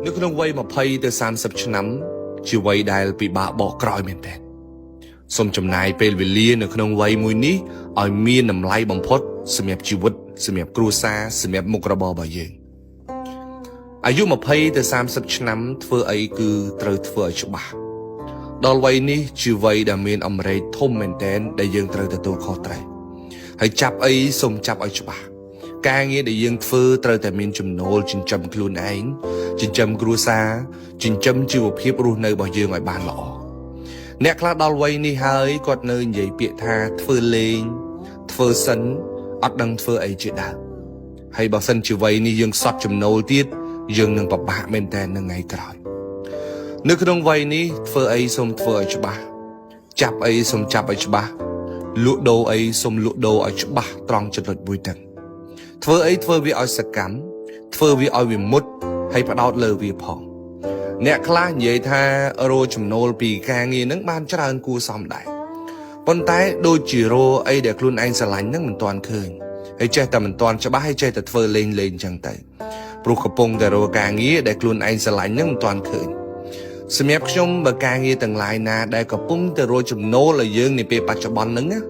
นึกน้องวัยมาภัยแต่30 ឆ្នាំជាวัยដែលពិបាកបកក្រោយមែនតើសូមចំណាយពេលវេលានៅក្នុងวัยមួយនេះឲ្យមានតម្លៃបំផុតសម្រាប់ជីវិតសម្រាប់គ្រួសារសម្រាប់មុខរបររបស់យើងអាយុ20ទៅ30 ឆ្នាំធ្វើអីគឺត្រូវធ្វើឲ្យច្បាស់ដល់วัยនេះជាวัยដែលមានអម្រែកធំមែនតើដែលយើងត្រូវទទួលខុសត្រូវហើយចាប់អីសូមចាប់ឲ្យច្បាស់ការងារដែលយើងធ្វើត្រូវតែមានចំណូលចិញ្ចឹមខ្លួនឯងចិញ្ចឹមគ្រួសារចិញ្ចឹមជីវភាពរស់នៅរបស់យើងឲ្យបានល្អអ្នកខ្លះដល់វ័យនេះហើយគាត់នៅនិយាយពាក្យថាធ្វើលេងធ្វើសិនអត់ដឹងធ្វើអីជាដើមហើយបើសិនជាវ័យនេះយើងសត់ចំណូលទៀតយើងនឹងពិបាកមែនតើនៅថ្ងៃក្រោយនៅក្នុងវ័យនេះធ្វើអីសូមធ្វើឲ្យច្បាស់ចាប់អីសូមចាប់ឲ្យច្បាស់លក់ដូរអីសូមលក់ដូរឲ្យច្បាស់ត្រង់ចំណុចមួយហ្នឹងធ្វើអីធ្វើវាឲ្យសកម្មធ្វើវាឲ្យវាមុតហើយផ្ដោតលើវាផងអ្នកខ្លះនិយាយថារកចំណូលពីការងារហ្នឹងបានច្រើនគួរសមដែរប៉ុន្តែដូចជារកអីដែលខ្លួនឯងស្រឡាញ់ហ្នឹងមិនទាន់ឃើញហើយចេះតែមិនទាន់ច្បាស់ហើយចេះតែធ្វើលេងអញ្ចឹងទៅព្រោះកំពុងតែរកការងារដែលខ្លួនឯងស្រឡាញ់ហ្នឹងមិនទាន់ឃើញសម្រាប់ខ្ញុំបើការងារទាំងឡាយណាដែលកំពុងតែរកចំណូលឲ្យយើងនាពេលបច្ចុប្បន្នហ្នឹងណា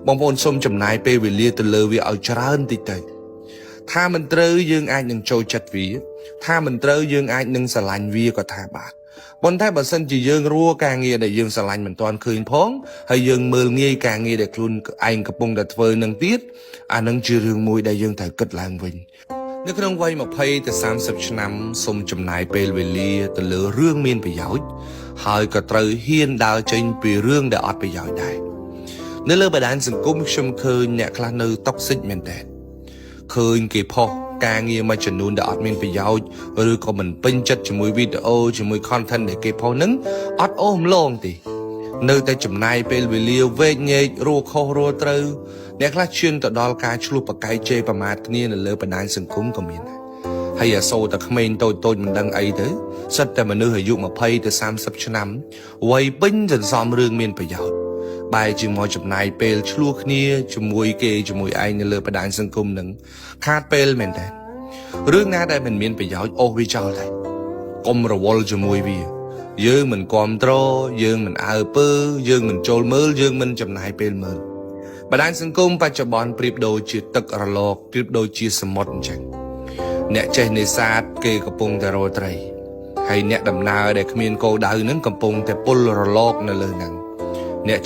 បងប្អូនសូមចំណាយពេលវេលាទៅលើវាឲ្យច្រើនតិចទៅថាមិនត្រូវយើងអាចនឹងចូលចិត្តវាថាមិនត្រូវយើងអាចនឹងស្រឡាញ់វាក៏ថាបាទប៉ុន្តែបើសិនជាយើងរੂការងារដែលយើងស្រឡាញ់មិនទាន់ឃើញផងហើយយើងមើលងាយការងារដែលខ្លួនឯងកំពុងតែធ្វើនឹងទៀតអានឹងជារឿងមួយដែលយើងត្រូវគិតឡើងវិញនៅក្នុងវ័យ20ទៅ30 ឆ្នាំសូមចំណាយពេលវេលាទៅលើរឿងមានប្រយោជន៍ហើយក៏ត្រូវហ៊ានដើរចេញពីរឿងដែលអត់ប្រយោជន៍ដែរនៅលើបណ្ដាញសង្គមខ្ញុំឃើញអ្នកខ្លះនៅតុកស៊ីកមែនតើឃើញគេផុសការងារមួយចំនួនដែលអត់មានប្រយោជន៍ឬក៏មិនពេញចិត្តជាមួយវីដេអូជាមួយ content ដែលគេផុសហ្នឹងអត់អូសម្លងទេនៅតែចំណាយពេលវេលាវែកញែករੂខុសរੂត្រូវអ្នកខ្លះឈានទៅដល់ការឆ្លោះប្រកែកជេរប្រមាថគ្នានៅលើបណ្ដាញសង្គមក៏មានដែរហើយអាសូរតែក្មេងតូចមិនដឹងអីទៅសិតតែមនុស្សអាយុ20ទៅ30 ឆ្នាំវ័យពេញសន្សំរឿងមានប្រយោជន៍បែរជាមកចំណាយពេលឆ្លោះគ្នាជាមួយគេជាមួយឯងនៅលើបណ្ដាញសង្គមនឹងខាតពេលមែនតើរឿងណាដែលមិនមានប្រយោជន៍អូសវាចោលទៅកុំរវល់ជាមួយវាយើងមិនគាំទ្រយើងមិនអើពើយើងមិនចូលមើលយើងមិនចំណាយពេលមើលបណ្ដាញសង្គមបច្ចុប្បន្នប្រៀបដូចជាទឹករលកប្រៀបដូចជាសមុទ្រអញ្ចឹងអ្នកចេះនេសាទគេកំពុងតែរកត្រីហើយអ្នកដំណើរដែលគ្មានគោលដៅនឹងកំពុងតែពុលរលកនៅលើហ្នឹងអ្នក